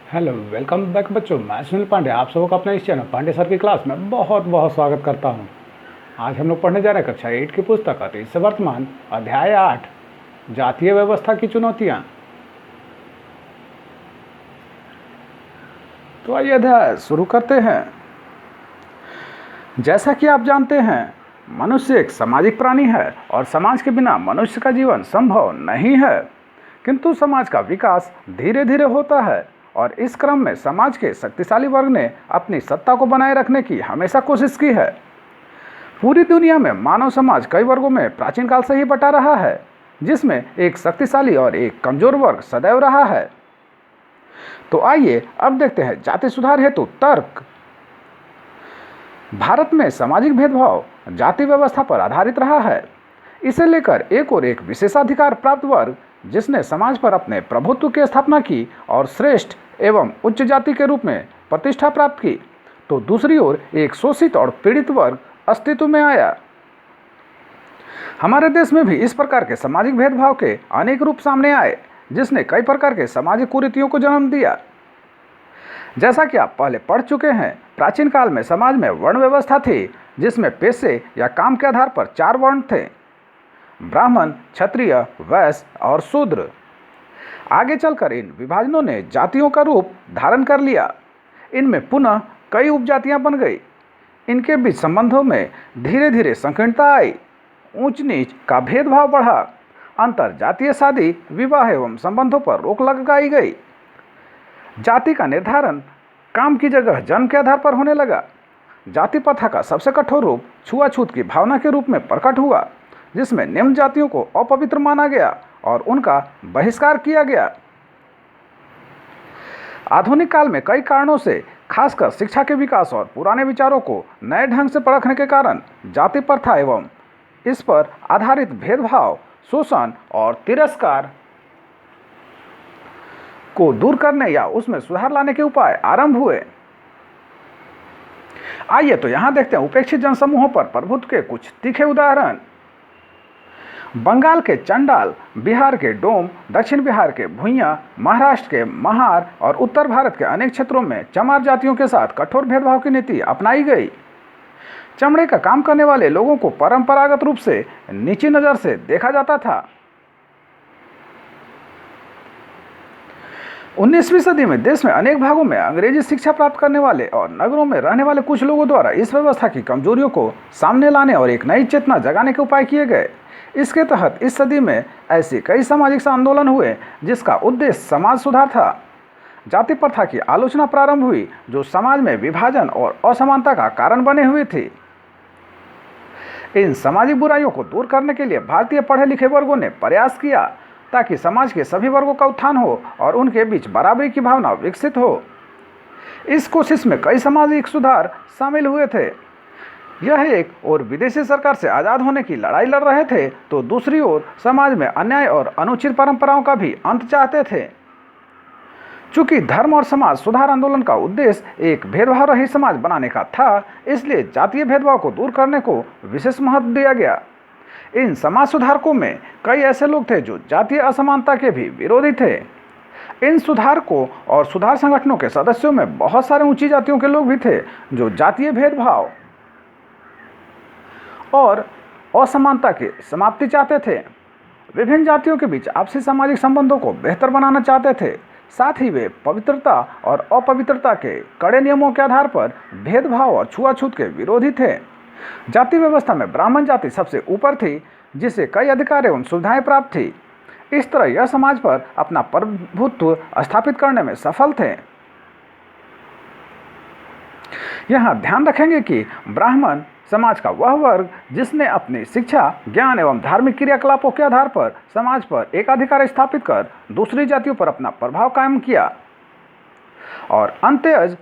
Hello, welcome back बच्चों। मैं सुनील पांडे आप सबको अपने इस चैनल पांडे सर की क्लास में बहुत बहुत स्वागत करता हूं। आज हम लोग पढ़ने जा रहे हैं कक्षा 8 की पुस्तक अतीत से वर्तमान अध्याय 8 जातीय व्यवस्था की चुनौतियां। तो आइए अध्याय शुरू करते हैं। जैसा कि आप जानते हैं, मनुष्य एक सामाजिक प्राणी है और समाज के बिना मनुष्य का जीवन संभव नहीं है। किंतु समाज का विकास धीरे धीरे होता है और इस क्रम में समाज के शक्तिशाली वर्ग ने अपनी सत्ता को बनाए रखने की हमेशा कोशिश की है। पूरी दुनिया में मानव समाज कई वर्गों में प्राचीन काल से ही बटा रहा है, जिसमें एक शक्तिशाली और एक कमजोर वर्ग सदैव रहा है। तो आइए अब देखते हैं जाति सुधार हेतु तर्क। भारत में सामाजिक भेदभाव जाति व्यवस्था पर आधारित रहा है। इसे लेकर एक और एक विशेषाधिकार प्राप्त वर्ग जिसने समाज पर अपने प्रभुत्व की स्थापना की और श्रेष्ठ एवं उच्च जाति के रूप में प्रतिष्ठा प्राप्त की, तो दूसरी ओर एक शोषित और पीड़ित वर्ग अस्तित्व में आया। हमारे देश में भी इस प्रकार के सामाजिक भेदभाव के अनेक रूप सामने आए, जिसने कई प्रकार के सामाजिक कुरीतियों को जन्म दिया। जैसा कि आप पहले पढ़ चुके हैं, प्राचीन काल में समाज में वर्ण व्यवस्था थी, जिसमें पेशे या काम के आधार पर 4 वर्ण थे: ब्राह्मण, क्षत्रिय, वैश्य और शूद्र। आगे चलकर इन विभाजनों ने जातियों का रूप धारण कर लिया। इनमें पुनः कई उपजातियां बन गई। इनके बीच संबंधों में धीरे धीरे संकीर्णता आई, ऊंच नीच का भेदभाव बढ़ा, अंतर जातीय शादी विवाह एवं संबंधों पर रोक लगाई गई। जाति का निर्धारण काम की जगह जन्म के आधार पर होने लगा। जाति प्रथा का सबसे कठोर रूप छुआछूत की भावना के रूप में प्रकट हुआ, जिसमें निम्न जातियों को अपवित्र माना गया और उनका बहिष्कार किया गया। आधुनिक काल में कई कारणों से, खासकर शिक्षा के विकास और पुराने विचारों को नए ढंग से परखने के कारण, जाति प्रथा एवं इस पर आधारित भेदभाव, शोषण और तिरस्कार को दूर करने या उसमें सुधार लाने के उपाय आरंभ हुए। आइए तो यहां देखते हैं उपेक्षित जनसमूहों पर प्रभुत्व के कुछ तीखे उदाहरण। बंगाल के चंडाल, बिहार के डोम, दक्षिण बिहार के भुइयां, महाराष्ट्र के महार और उत्तर भारत के अनेक क्षेत्रों में चमार जातियों के साथ कठोर भेदभाव की नीति अपनाई गई। चमड़े का काम करने वाले लोगों को परंपरागत रूप से नीची नजर से देखा जाता था। 19वीं सदी में देश में अनेक भागों में अंग्रेजी शिक्षा प्राप्त करने वाले और नगरों में रहने वाले कुछ लोगों द्वारा इस व्यवस्था की कमजोरियों को सामने लाने और एक नई चेतना जगाने के उपाय किए गए। इसके तहत इस सदी में ऐसे कई सामाजिक आंदोलन हुए जिसका उद्देश्य समाज सुधार था। जाति प्रथा की आलोचना प्रारंभ हुई, जो समाज में विभाजन और असमानता का कारण बने हुए थी। इन सामाजिक बुराइयों को दूर करने के लिए भारतीय पढ़े लिखे वर्गों ने प्रयास किया, ताकि समाज के सभी वर्गों का उत्थान हो और उनके बीच बराबरी की भावना विकसित हो। इस कोशिश में कई सामाजिक सुधार शामिल हुए थे। यह एक और विदेशी सरकार से आज़ाद होने की लड़ाई लड़ रहे थे, तो दूसरी ओर समाज में अन्याय और अनुचित परंपराओं का भी अंत चाहते थे। चूंकि धर्म और समाज सुधार आंदोलन का उद्देश्य एक भेदभाव रहित समाज बनाने का था, इसलिए जातीय भेदभाव को दूर करने को विशेष महत्व दिया गया। इन समाज सुधारकों में कई ऐसे लोग थे जो जातीय असमानता के भी विरोधी थे। इन सुधारकों और सुधार संगठनों के सदस्यों में बहुत सारे ऊंची जातियों के लोग भी थे, जो जातीय भेदभाव और असमानता की समाप्ति चाहते थे। विभिन्न जातियों के बीच आपसी सामाजिक संबंधों को बेहतर बनाना चाहते थे। साथ ही वे पवित्रता और अपवित्रता के कड़े नियमों के आधार पर भेदभाव और छुआछूत के विरोधी थे। जाति व्यवस्था में ब्राह्मण जाति सबसे ऊपर थी, जिसे कई अधिकार एवं सुविधाएं प्राप्त थी। इस तरह यह समाज पर अपना प्रभुत्व स्थापित करने में सफल थे। यहाँ ध्यान रखेंगे कि ब्राह्मण समाज का वह वर्ग जिसने अपनी शिक्षा, ज्ञान एवं धार्मिक क्रियाकलापों के आधार पर समाज पर एकाधिकार स्थापित कर दूसरी जातियों पर अपना प्रभाव कायम किया, और अंत्यज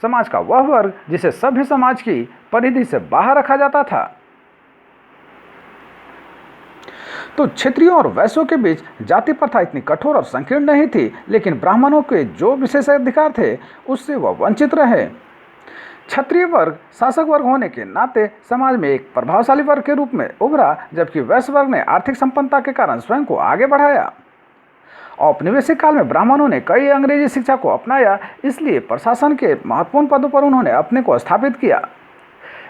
समाज का वह वर्ग जिसे सभ्य समाज की परिधि से बाहर रखा जाता था। तो क्षत्रियों और वैश्यों के बीच जाति प्रथा इतनी कठोर और संकीर्ण नहीं थी, लेकिन ब्राह्मणों के जो विशेषाधिकार थे उससे वह वंचित रहे। क्षत्रिय वर्ग शासक वर्ग होने के नाते समाज में एक प्रभावशाली वर्ग के रूप में उभरा, जबकि वैश्य वर्ग ने आर्थिक संपन्नता के कारण स्वयं को आगे बढ़ाया। औपनिवेशिक काल में ब्राह्मणों ने कई अंग्रेजी शिक्षा को अपनाया, इसलिए प्रशासन के महत्वपूर्ण पदों पर उन्होंने अपने को स्थापित किया।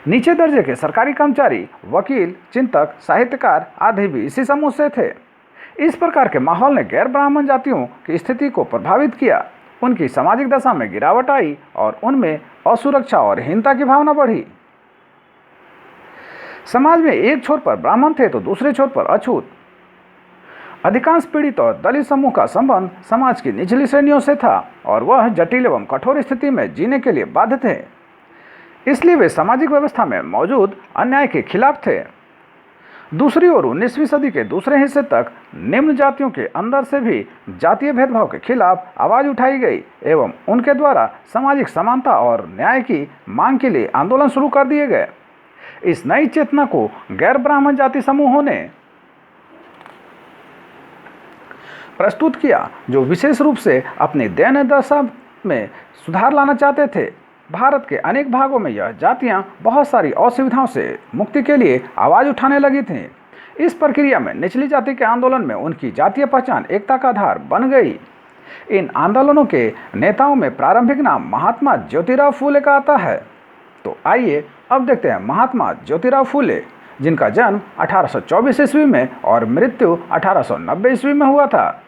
नीचे दर्जे के सरकारी कर्मचारी, वकील, चिंतक, साहित्यकार आदि भी इसी समूह से थे। इस प्रकार के माहौल ने गैर ब्राह्मण जातियों की स्थिति को प्रभावित किया। उनकी सामाजिक दशा में गिरावट आई और उनमें असुरक्षा और हीनता की भावना बढ़ी। समाज में एक छोर पर ब्राह्मण थे तो दूसरे छोर पर अछूत। अधिकांश पीड़ित और दलित समूह का संबंध समाज की निचली श्रेणियों से था और वह जटिल एवं कठोर स्थिति में जीने के लिए बाध्य थे। इसलिए वे सामाजिक व्यवस्था में मौजूद अन्याय के खिलाफ थे। दूसरी ओर 19वीं सदी के दूसरे हिस्से तक निम्न जातियों के अंदर से भी जातीय भेदभाव के खिलाफ आवाज उठाई गई एवं उनके द्वारा सामाजिक समानता और न्याय की मांग के लिए आंदोलन शुरू कर दिए गए। इस नई चेतना को गैर ब्राह्मण जाति समूहों ने प्रस्तुत किया, जो विशेष रूप से अपनी दयनीय दशा में सुधार लाना चाहते थे। भारत के अनेक भागों में यह जातियां बहुत सारी असुविधाओं से मुक्ति के लिए आवाज़ उठाने लगी थीं। इस प्रक्रिया में निचली जाति के आंदोलन में उनकी जातीय पहचान एकता का आधार बन गई। इन आंदोलनों के नेताओं में प्रारंभिक नाम महात्मा ज्योतिराव फूले का आता है। तो आइए अब देखते हैं महात्मा ज्योतिराव फूले, जिनका जन्म 1824 ईस्वी में और मृत्यु 1890 ईस्वी में हुआ था।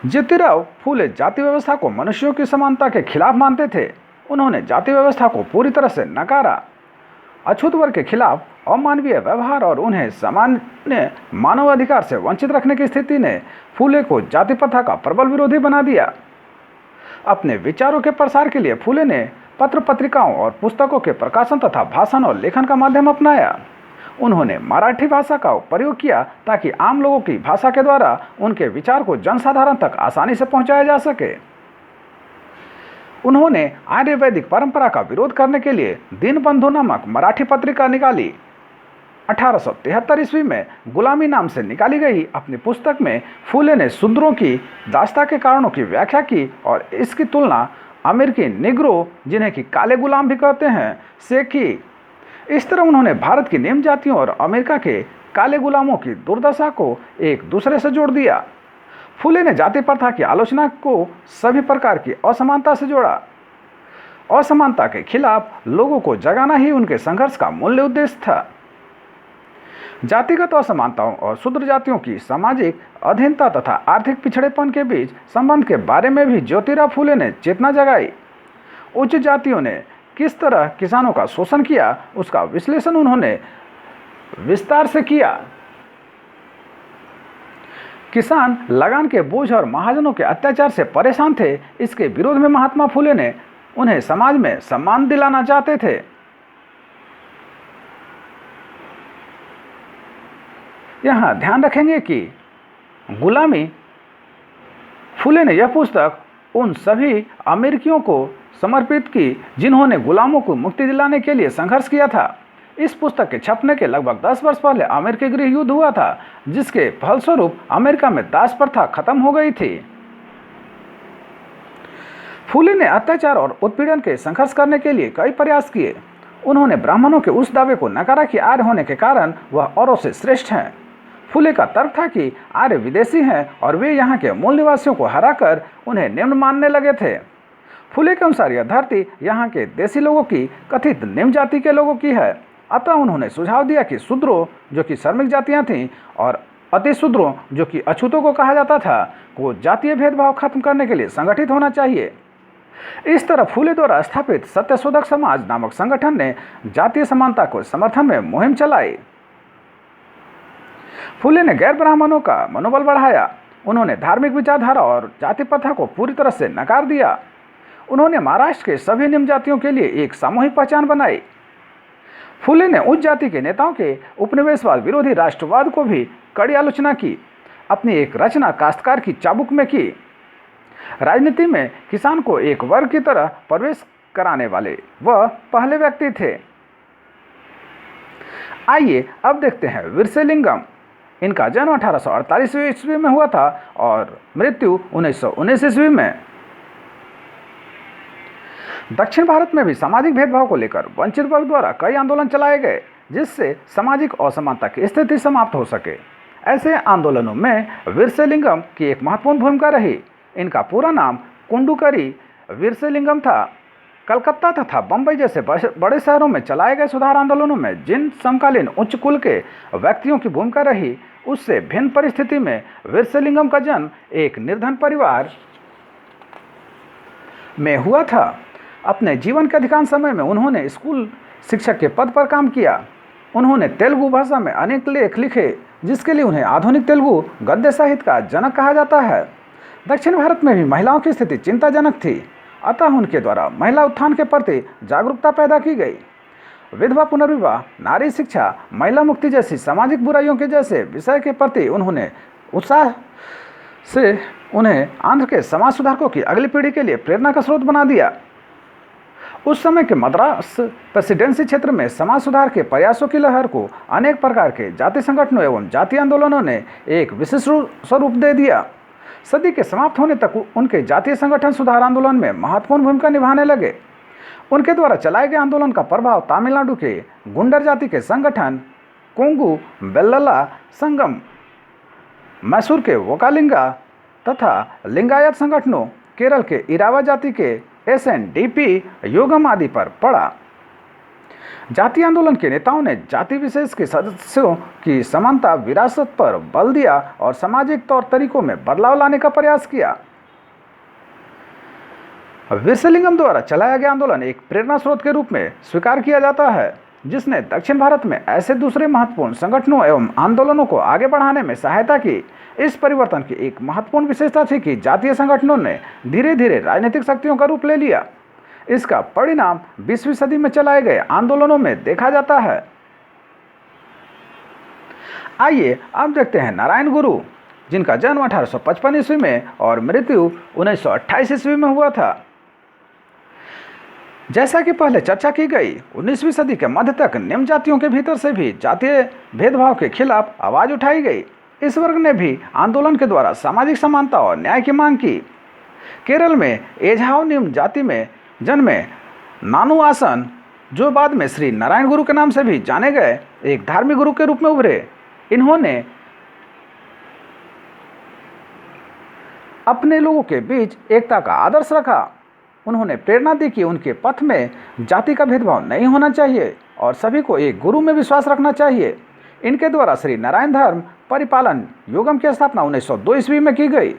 ज्योतिराव फूले जाति व्यवस्था को मनुष्यों की समानता के खिलाफ मानते थे। उन्होंने जाति व्यवस्था को पूरी तरह से नकारा। अछूत वर्ग के खिलाफ अमानवीय व्यवहार और उन्हें सामान्य मानव अधिकार से वंचित रखने की स्थिति ने फूले को जाति प्रथा का प्रबल विरोधी बना दिया। अपने विचारों के प्रसार के लिए फूले ने पत्र पत्रिकाओं और पुस्तकों के प्रकाशन तथा भाषण और लेखन का माध्यम अपनाया। उन्होंने मराठी भाषा का प्रयोग किया ताकि आम लोगों की भाषा के द्वारा उनके विचार को जनसाधारण तक आसानी से पहुंचाया जा सके। उन्होंने आर्यवैदिक परंपरा का विरोध करने के लिए दीनबंधु नामक मराठी पत्रिका निकाली। 1873 ईस्वी में गुलामी नाम से निकाली गई अपनी पुस्तक में फूले ने शूद्रों की दास्ता के कारणों की व्याख्या की और इसकी तुलना अमेरिकी निग्रो, जिन्हें कि काले गुलाम भी कहते हैं, से की। इस तरह उन्होंने भारत की निम्न जातियों और अमेरिका के काले गुलामों की दुर्दशा को एक दूसरे से जोड़ दिया। फूले ने जाति प्रथा की आलोचना को सभी प्रकार की असमानता से जोड़ा। असमानता के खिलाफ लोगों को जगाना ही उनके संघर्ष का मूल्य उद्देश्य था। जातिगत असमानताओं और शूद्र जातियों की सामाजिक अधीनता तथा आर्थिक पिछड़ेपन के बीच संबंध के बारे में भी ज्योतिराव फूले ने चेतना जगाई। उच्च जातियों ने किस तरह किसानों का शोषण किया, उसका विश्लेषण उन्होंने विस्तार से किया। किसान लगान के बोझ और महाजनों के अत्याचार से परेशान थे। इसके विरोध में महात्मा फूले ने उन्हें समाज में सम्मान दिलाना चाहते थे। यहाँ ध्यान रखेंगे कि गुलामी, फूले ने यह पुस्तक उन सभी अमेरिकियों को समर्पित की जिन्होंने गुलामों को मुक्ति दिलाने के लिए संघर्ष किया था। इस पुस्तक के छपने के लगभग 10 वर्ष पहले अमेरिकी गृह युद्ध हुआ था, जिसके फलस्वरूप अमेरिका में दास प्रथा खत्म हो गई थी। फूले ने अत्याचार और उत्पीड़न के संघर्ष करने के लिए कई प्रयास किए। उन्होंने ब्राह्मणों के उस दावे को नकारा कि आर्य होने के कारण वह औरों से श्रेष्ठ हैं। फूले का तर्क था कि आर्य विदेशी हैं और वे यहाँ के मूल निवासियों को हराकर उन्हें निम्न मानने लगे थे। फूले के अनुसार यह धरती यहाँ के देसी लोगों की कथित निम्न जाति के लोगों की है। अतः उन्होंने सुझाव दिया कि शूद्रों, जो कि श्रमिक जातियाँ थीं, और अति शूद्रों, जो कि अछूतों को कहा जाता था, को जातीय भेदभाव खत्म करने के लिए संगठित होना चाहिए। इस तरह फूले द्वारा स्थापित सत्यशोधक समाज नामक संगठन ने जातीय समानता को समर्थन में मुहिम चलाई। फूले ने गैर ब्राह्मणों का मनोबल बढ़ाया। उन्होंने धार्मिक विचारधारा और जाति प्रथा को पूरी तरह से नकार दिया। उन्होंने महाराष्ट्र के सभी निम्न जातियों के लिए एक सामूहिक पहचान बनाई। फूले ने उच्च जाति के नेताओं के उपनिवेशवाद विरोधी राष्ट्रवाद को भी कड़ी आलोचना की। अपनी एक रचना काश्तकार की चाबुक में की। राजनीति में किसान को एक वर्ग की तरह प्रवेश कराने वाले वह पहले व्यक्ति थे। आइए अब देखते हैं वीरसेलिंगम। इनका जन्म 1848 ईस्वी में हुआ था और मृत्यु 1919 ईस्वी में। दक्षिण भारत में भी सामाजिक भेदभाव को लेकर वंचित वर्ग द्वारा कई आंदोलन चलाए गए, जिससे सामाजिक असमानता की स्थिति समाप्त हो सके। ऐसे आंदोलनों में वीरसेलिंगम की एक महत्वपूर्ण भूमिका रही। इनका पूरा नाम कुंडुकरी वीरसेलिंगम था। कलकत्ता तथा बंबई जैसे बड़े शहरों में चलाए गए सुधार आंदोलनों में जिन समकालीन उच्च कुल के व्यक्तियों की भूमिका रही, उससे भिन्न परिस्थिति में वीरसेलिंगम का जन्म एक निर्धन परिवार में हुआ था। अपने जीवन के अधिकांश समय में उन्होंने स्कूल शिक्षक के पद पर काम किया। उन्होंने तेलुगु भाषा में अनेक लेख लिखे, जिसके लिए उन्हें आधुनिक तेलुगु गद्य साहित्य का जनक कहा जाता है। दक्षिण भारत में भी महिलाओं की स्थिति चिंताजनक थी, अतः उनके द्वारा महिला उत्थान के प्रति जागरूकता पैदा की गई। विधवा पुनर्विवाह, नारी शिक्षा, महिला मुक्ति जैसी सामाजिक बुराइयों के जैसे विषय के प्रति उन्होंने उत्साह से उन्हें आंध्र के समाज सुधारकों की अगली पीढ़ी के लिए प्रेरणा का स्रोत बना दिया। उस समय के मद्रास प्रेसिडेंसी क्षेत्र में समाज सुधार के प्रयासों की लहर को अनेक प्रकार के जाति संगठनों एवं जातीय आंदोलनों ने एक विशिष्ट स्वरूप दे दिया। सदी के समाप्त होने तक उनके जातीय संगठन सुधार आंदोलन में महत्वपूर्ण भूमिका निभाने लगे। उनके द्वारा चलाए गए आंदोलन का प्रभाव तमिलनाडु के गुंडर जाति के संगठन कोंगू बेल्लला संगम, मैसूर के वोकालिंगा तथा लिंगायत संगठनों, केरल के इरावा जाति के SNDP योगम आदि पर पड़ा। जातीय आंदोलन के नेताओं ने जाति विशेष के सदस्यों की समानता विरासत पर बल दिया और सामाजिक तौर तरीकों में बदलाव लाने का प्रयास किया। वीरसेलिंगम द्वारा चलाया गया आंदोलन एक प्रेरणा स्रोत के रूप में स्वीकार किया जाता है, जिसने दक्षिण भारत में ऐसे दूसरे महत्वपूर्ण संगठनों एवं आंदोलनों को आगे बढ़ाने में सहायता की। इस परिवर्तन की एक महत्वपूर्ण विशेषता थी कि जातीय संगठनों ने धीरे धीरे राजनीतिक शक्तियों का रूप ले लिया। इसका परिणाम 20वीं सदी में चलाए गए आंदोलनों में देखा जाता है। आइए अब देखते हैं नारायण गुरु, जिनका जन्म 1855 ईस्वी में और मृत्यु 1928 ईस्वी में हुआ था। जैसा कि पहले चर्चा की गई, 19वीं सदी के मध्य तक निम्न जातियों के भीतर से भी जातीय भेदभाव के खिलाफ आवाज उठाई गई। इस वर्ग ने भी आंदोलन के द्वारा सामाजिक समानता और न्याय की मांग की। केरल में एझाव निम्न जाति में जन्मे नानू आसन, जो बाद में श्री नारायण गुरु के नाम से भी जाने गए, एक धार्मिक गुरु के रूप में उभरे। इन्होंने अपने लोगों के बीच एकता का आदर्श रखा। उन्होंने प्रेरणा दी कि उनके पथ में जाति का भेदभाव नहीं होना चाहिए और सभी को एक गुरु में विश्वास रखना चाहिए। इनके द्वारा श्री नारायण धर्म परिपालन योगम की स्थापना 1902 ईस्वी में की गई।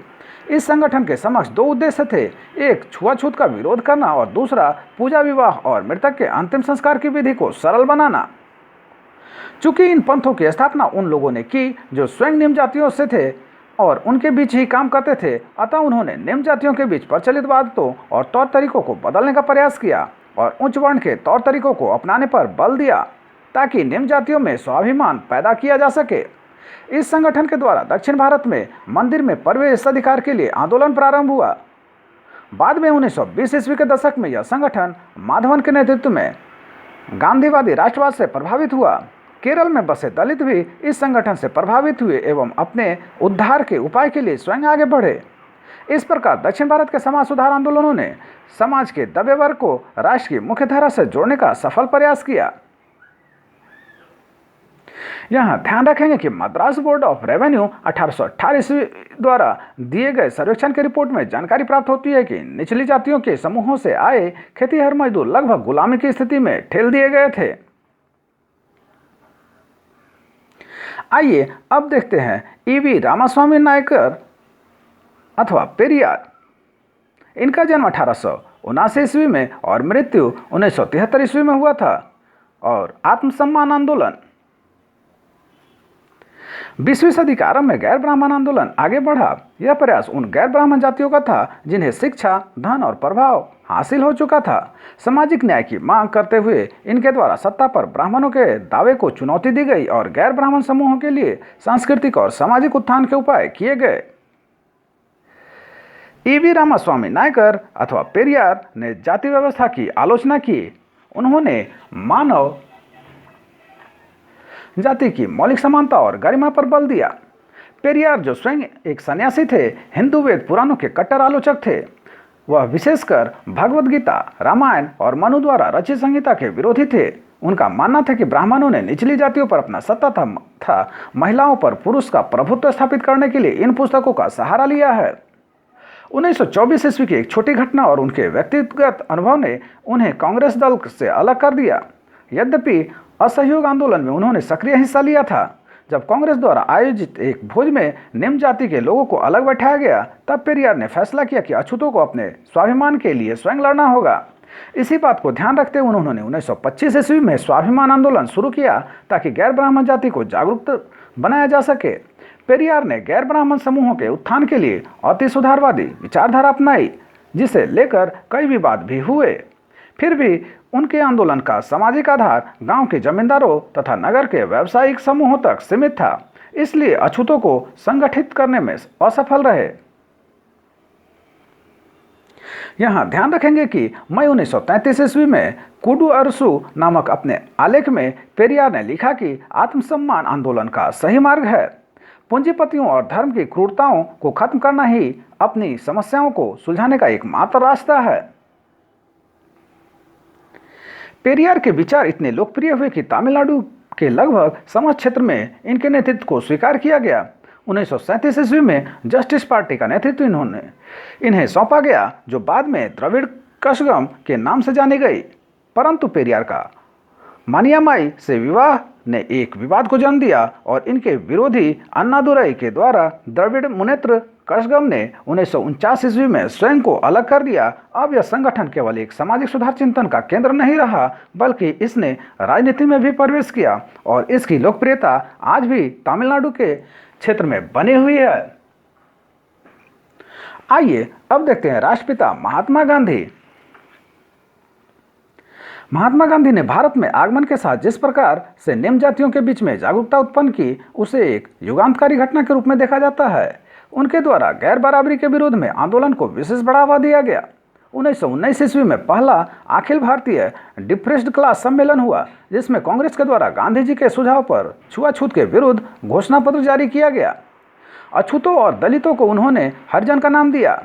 इस संगठन के समक्ष दो उद्देश्य थे, एक छुआछूत का विरोध करना और दूसरा पूजा, विवाह और मृतक के अंतिम संस्कार की विधि को सरल बनाना। चूंकि इन पंथों की स्थापना उन लोगों ने की जो स्वयं निम्न जातियों से थे और उनके बीच ही काम करते थे, अतः उन्होंने निम्न जातियों के बीच प्रचलित आदतों और तौर तरीकों को बदलने का प्रयास किया और उच्च वर्ण के तौर तरीकों को अपनाने पर बल दिया ताकि निम्न जातियों में स्वाभिमान पैदा किया जा सके। इस संगठन के द्वारा दक्षिण भारत में मंदिर में प्रवेश अधिकार के लिए आंदोलन प्रारंभ हुआ। बाद में 1920 ईस्वी के दशक में यह संगठन माधवन के नेतृत्व में गांधीवादी राष्ट्रवाद से प्रभावित हुआ। केरल में बसे दलित भी इस संगठन से प्रभावित हुए एवं अपने उद्धार के उपाय के लिए स्वयं आगे बढ़े। इस प्रकार दक्षिण भारत के समाज सुधार आंदोलनों ने समाज के दबे वर्ग को राष्ट्र की मुख्य धारा से जोड़ने का सफल प्रयास किया। यहाँ ध्यान रखेंगे कि मद्रास बोर्ड ऑफ रेवेन्यू 1818 ईस्वी द्वारा दिए गए सर्वेक्षण की रिपोर्ट में जानकारी प्राप्त होती है कि निचली जातियों के समूहों से आए खेतीहर मजदूर लगभग गुलामी की स्थिति में ठेल दिए गए थे। आइए अब देखते हैं ईवी रामास्वामी नायकर अथवा पेरियार। इनका जन्म 1879 ईस्वी में और मृत्यु 1973 ईस्वी में हुआ था। और आत्मसम्मान आंदोलन। 20वीं सदी के आरंभ में गैर ब्राह्मण आंदोलन आगे बढ़ा। यह प्रयास उन गैर ब्राह्मण जातियों का था जिन्हें शिक्षा, धन और प्रभाव हासिल हो चुका था। सामाजिक न्याय की मांग करते हुए इनके द्वारा सत्ता पर ब्राह्मणों के दावे को चुनौती दी गई और गैर ब्राह्मण समूहों के लिए सांस्कृतिक और सामाजिक उत्थान के उपाय किए गए। ईवी रामास्वामी नायकर अथवा पेरियार ने जाति व्यवस्था की आलोचना की। उन्होंने मानव जाति की मौलिक समानता और गरिमा पर बल दिया। पेरियार, जो स्वयं एक सन्यासी थे, हिंदू वेद पुराणों के कट्टर आलोचक थे। वह विशेषकर भगवद गीता, रामायण और मनु द्वारा रचित संहिता के विरोधी थे। उनका मानना था कि ब्राह्मणों ने निचली जातियों पर अपना सत्ता था महिलाओं पर पुरुष का प्रभुत्व स्थापित करने के लिए इन पुस्तकों का सहारा लिया है। 1924 ईस्वी की एक छोटी घटना और उनके व्यक्तिगत अनुभव ने उन्हें कांग्रेस दल से अलग कर दिया। यद्यपि असहयोग आंदोलन में उन्होंने सक्रिय हिस्सा लिया था। जब कांग्रेस द्वारा आयोजित एक भोज में निम्न जाति के लोगों को अलग बैठाया गया, तब पेरियार ने फैसला किया कि अछूतों को अपने स्वाभिमान के लिए स्वयं लड़ना होगा। इसी बात को ध्यान रखते हुए उन्होंने 1925 ईस्वी में स्वाभिमान आंदोलन शुरू किया ताकि गैर ब्राह्मण जाति को जागरूक बनाया जा सके। पेरियार ने गैर ब्राह्मण समूहों के उत्थान के लिए अति सुधारवादी विचारधारा अपनाई, जिसे लेकर कई विवाद भी हुए। फिर भी उनके आंदोलन का सामाजिक आधार गांव के जमींदारों तथा नगर के व्यावसायिक समूहों तक सीमित था, इसलिए अछूतों को संगठित करने में असफल रहे। यहाँ ध्यान रखेंगे कि मई 1933 ईस्वी में कुडू अरसू नामक अपने आलेख में पेरियार ने लिखा कि आत्मसम्मान आंदोलन का सही मार्ग है। पूंजीपतियों और धर्म की क्रूरताओं को खत्म करना ही अपनी समस्याओं को सुलझाने का एकमात्र रास्ता है। पेरियार के विचार इतने लोकप्रिय हुए कि तमिलनाडु के लगभग समस्त क्षेत्र में इनके नेतृत्व को स्वीकार किया गया। 1937 ईस्वी में जस्टिस पार्टी का नेतृत्व इन्हें सौंपा गया, जो बाद में द्रविड़ कशगम के नाम से जानी गई। परंतु पेरियार का मानियामाई से विवाह ने एक विवाद को जन्म दिया और इनके विरोधी अन्नादुरई के द्वारा द्रविड़ मुनेत्र कशगम ने 1949 ईस्वी में स्वयं को अलग कर दिया। अब यह संगठन केवल एक सामाजिक सुधार चिंतन का केंद्र नहीं रहा, बल्कि इसने राजनीति में भी प्रवेश किया और इसकी लोकप्रियता आज भी तमिलनाडु के क्षेत्र में बनी हुई है। आइए अब देखते हैं राष्ट्रपिता महात्मा गांधी। महात्मा गांधी ने भारत में आगमन के साथ जिस प्रकार से निम्न जातियों के बीच में जागरूकता उत्पन्न की, उसे एक युगांतकारी घटना के रूप में देखा जाता है। उनके द्वारा गैर बराबरी के विरोध में आंदोलन को विशेष बढ़ावा दिया गया। 1919 ईस्वी में पहला अखिल भारतीय डिप्रेस्ड क्लास सम्मेलन हुआ, जिसमें कांग्रेस के द्वारा गांधी जी के सुझाव पर छुआछूत के विरुद्ध घोषणा पत्र जारी किया गया। अछूतों और दलितों को उन्होंने हरिजन का नाम दिया।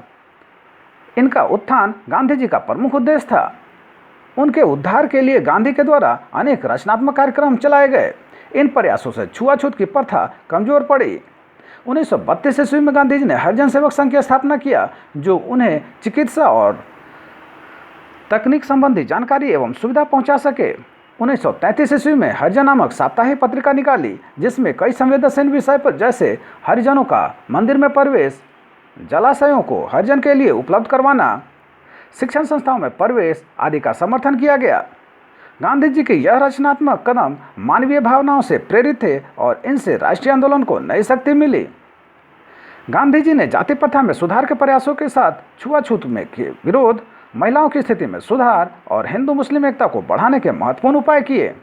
इनका उत्थान गांधी जी का प्रमुख उद्देश्य था। उनके उद्धार के लिए गांधी के द्वारा अनेक रचनात्मक कार्यक्रम चलाए गए। इन प्रयासों से छुआछूत की प्रथा कमजोर पड़ी। 1932 ईस्वी में गांधी जी ने हरिजन सेवक संघ की स्थापना किया, जो उन्हें चिकित्सा और तकनीक संबंधी जानकारी एवं सुविधा पहुंचा सके। 1933 ईस्वी में हरिजन नामक साप्ताहिक पत्रिका निकाली, जिसमें कई संवेदनशील विषय पर जैसे हरिजनों का मंदिर में प्रवेश, जलाशयों को हरिजन के लिए उपलब्ध करवाना, शिक्षण संस्थाओं में प्रवेश आदि का समर्थन किया गया। गांधी जी के यह रचनात्मक कदम मानवीय भावनाओं से प्रेरित थे और इनसे राष्ट्रीय आंदोलन को नई शक्ति मिली। गांधी जी ने जाति प्रथा में सुधार के प्रयासों के साथ छुआछूत में के विरोध, महिलाओं की स्थिति में सुधार और हिंदू मुस्लिम एकता को बढ़ाने के महत्वपूर्ण उपाय किए।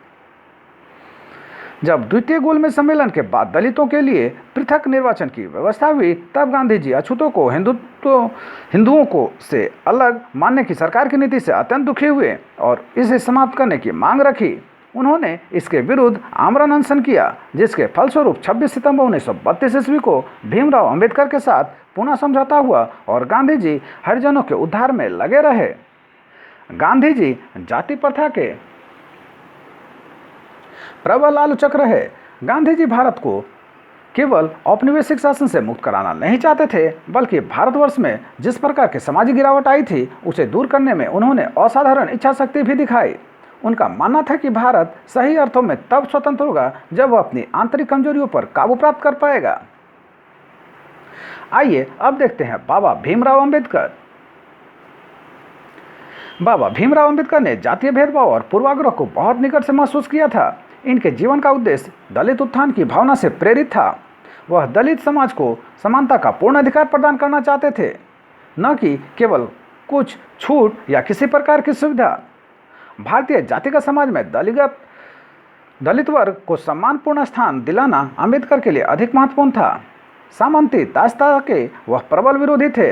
जब द्वितीय गोलमेज सम्मेलन के बाद दलितों के लिए पृथक निर्वाचन की व्यवस्था हुई, तब गांधी जी अछूतों को हिंदुओं को से अलग मानने की सरकार की नीति से अत्यंत दुखी हुए और इसे समाप्त करने की मांग रखी। उन्होंने इसके विरुद्ध आमरण अनशन किया, जिसके फलस्वरूप 26 सितंबर 1932 ईस्वी को भीमराव अंबेडकर के साथ पुनः समझौता हुआ और गांधी जी हरिजनों के उद्धार में लगे रहे। गांधी जी जाति प्रथा के प्रबल आलोचक रहे। गांधी जी भारत को केवल औपनिवेशिक शासन से मुक्त कराना नहीं चाहते थे, बल्कि भारतवर्ष में जिस प्रकार की सामाजिक गिरावट आई थी, उसे दूर करने में उन्होंने असाधारण इच्छा शक्ति भी दिखाई। उनका मानना था कि भारत सही अर्थों में तब स्वतंत्र होगा जब वह अपनी आंतरिक कमजोरियों पर काबू प्राप्त कर पाएगा। आइए अब देखते हैं बाबा भीमराव अंबेडकर। बाबा भीमराव अंबेडकर ने जातीय भेदभाव और पूर्वाग्रह को बहुत निकट से महसूस किया था। इनके जीवन का उद्देश्य दलित उत्थान की भावना से प्रेरित था। वह दलित समाज को समानता का पूर्ण अधिकार प्रदान करना चाहते थे, न कि केवल कुछ छूट या किसी प्रकार की सुविधा। भारतीय जातिगत समाज में दलित वर्ग को सम्मानपूर्ण स्थान दिलाना अंबेडकर के लिए अधिक महत्वपूर्ण था। सामंती तास्ता के वह प्रबल विरोधी थे,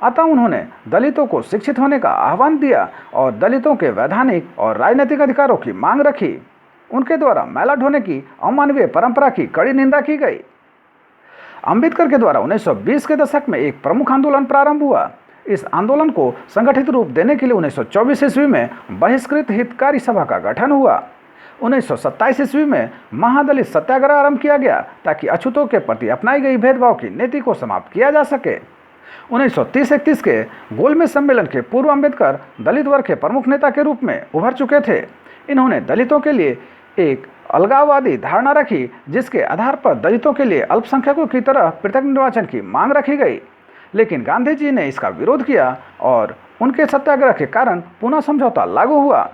अतः उन्होंने दलितों को शिक्षित होने का आह्वान दिया और दलितों के वैधानिक और राजनीतिक अधिकारों की मांग रखी। उनके द्वारा मैला ढोने की अमानवीय परंपरा की कड़ी निंदा की गई। अंबेडकर के द्वारा 1920 के दशक में एक प्रमुख आंदोलन प्रारंभ हुआ। इस आंदोलन को संगठित रूप देने के लिए 1924 ईस्वी में बहिष्कृत हितकारी सभा का गठन हुआ। 1927 ईस्वी में महादलित सत्याग्रह आरंभ किया गया ताकि अछूतों के प्रति अपनाई गई भेदभाव की नीति को समाप्त किया जा सके। 1930-31 के गोलमेज सम्मेलन के पूर्व अम्बेडकर दलित वर्ग के प्रमुख नेता के रूप में उभर चुके थे। इन्होंने दलितों के लिए एक अलगाववादी धारणा रखी जिसके आधार पर दलितों के लिए अल्पसंख्यकों की तरह पृथक निर्वाचन की मांग रखी गई, लेकिन गांधी जी ने इसका विरोध किया और उनके सत्याग्रह के कारण पुनः समझौता लागू हुआ।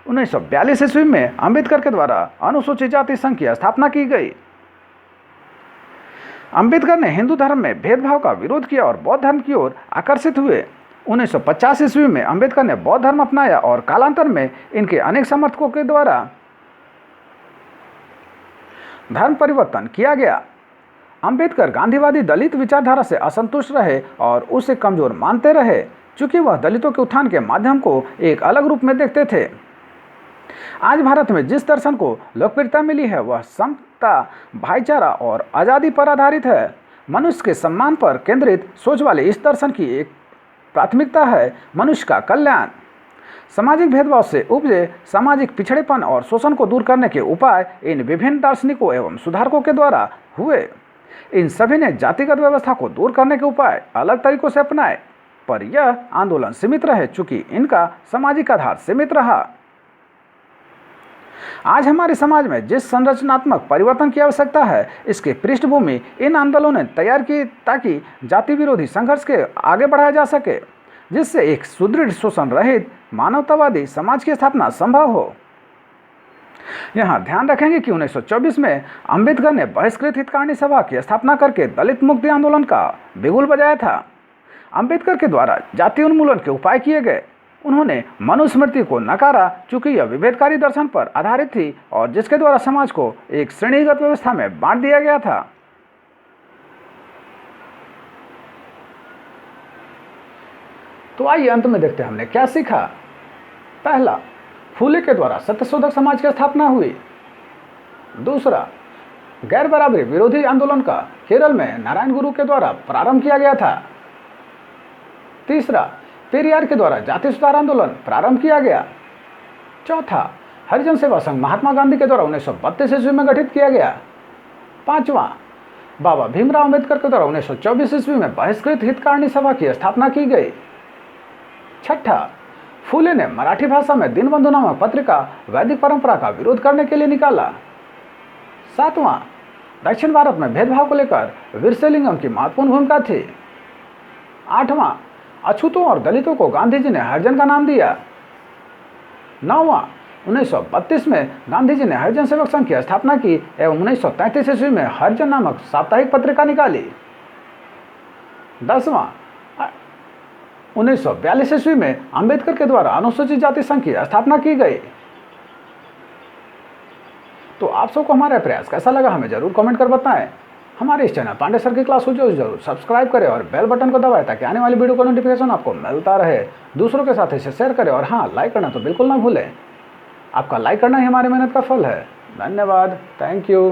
1942 ईस्वी में अंबेडकर के द्वारा अनुसूचित जाति संघ की स्थापना की गई। अंबेडकर ने हिंदू धर्म में भेदभाव का विरोध किया और बौद्ध धर्म की ओर आकर्षित हुए। 1950 ईस्वी में अंबेडकर ने बौद्ध धर्म अपनाया और कालांतर में इनके अनेक समर्थकों के द्वारा धर्म परिवर्तन किया गया। अंबेडकर गांधीवादी दलित विचारधारा से असंतुष्ट रहे और उसे कमजोर मानते रहे, क्योंकि वह दलितों के उत्थान के माध्यम को एक अलग रूप में देखते थे। आज भारत में जिस दर्शन को लोकप्रियता मिली है वह समता, भाईचारा और आज़ादी पर आधारित है। मनुष्य के सम्मान पर केंद्रित सोच वाले इस दर्शन की एक प्राथमिकता है मनुष्य का कल्याण। सामाजिक भेदभाव से उपजे सामाजिक पिछड़ेपन और शोषण को दूर करने के उपाय इन विभिन्न दार्शनिकों एवं सुधारकों के द्वारा हुए। इन सभी ने जातिगत व्यवस्था को दूर करने के उपाय अलग तरीकों से अपनाए, पर यह आंदोलन सीमित रहे चूंकि इनका सामाजिक आधार सीमित रहा। आज हमारे समाज में जिस संरचनात्मक परिवर्तन की आवश्यकता है, इसकी पृष्ठभूमि इन आंदोलनों ने तैयार की ताकि जाति विरोधी संघर्ष के आगे बढ़ाया जा सके, जिससे एक सुदृढ़ शोषण रहित मानवतावादी समाज की स्थापना संभव हो। यहाँ ध्यान रखेंगे कि 1924 में अंबेडकर ने बहिष्कृत हितकारिणी सभा की स्थापना करके दलित मुक्ति आंदोलन का बिगुल बजाया था। अंबेडकर के द्वारा जाति उन्मूलन के उपाय किए गए। उन्होंने मनुस्मृति को नकारा चूंकि यह विभेदकारी दर्शन पर आधारित थी और जिसके द्वारा समाज को एक श्रेणीगत व्यवस्था में बांट दिया गया था। तो आइए अंत में देखते हैं हमने क्या सीखा। पहला, फूले के द्वारा सत्यशोधक समाज की स्थापना हुई। दूसरा, गैर बराबरी विरोधी आंदोलन का केरल में नारायण गुरु के द्वारा प्रारंभ किया गया था। तीसरा, पेरियार के द्वारा जाति सुधार आंदोलन प्रारंभ किया गया। चौथा, हरिजन सेवा संघ महात्मा गांधी के द्वारा 1932 ईस्वी में गठित किया गया। पांचवा, बाबा भीमराव अम्बेडकर के द्वारा 1924 ईस्वी में बहिष्कृत हितकारिणी सभा की स्थापना की गई। छठा, फूले ने मराठी भाषा में दीनबंधु नामक पत्रिका वैदिक परंपरा का विरोध करने के लिए निकाला। सातवां, दक्षिण भारत में भेदभाव को लेकर वीरशैवलिंगम की महत्वपूर्ण भूमिका थी। आठवां, अछूतों और दलितों को गांधी जी ने हरिजन का नाम दिया। नौवां, 1932 में गांधी जी ने हरिजन सेवक संघ की स्थापना की एवं 1933 ईस्वी में हरिजन नामक साप्ताहिक पत्रिका निकाली। 10वां, 1942 ईस्वी में अंबेडकर के द्वारा अनुसूचित जाति संघ की स्थापना की गई। तो आप सबको हमारा प्रयास कैसा लगा हमें जरूर कमेंट कर बताएं। हमारे इस चैनल पांडे सर की क्लास हो जरूर सब्सक्राइब करें और बेल बटन को दबाएं ताकि आने वाली वीडियो का नोटिफिकेशन आपको मिलता रहे। दूसरों के साथ इसे शेयर करें और हाँ, लाइक करना तो बिल्कुल ना भूलें। आपका लाइक करना ही हमारी मेहनत का फल है। धन्यवाद। Thank you.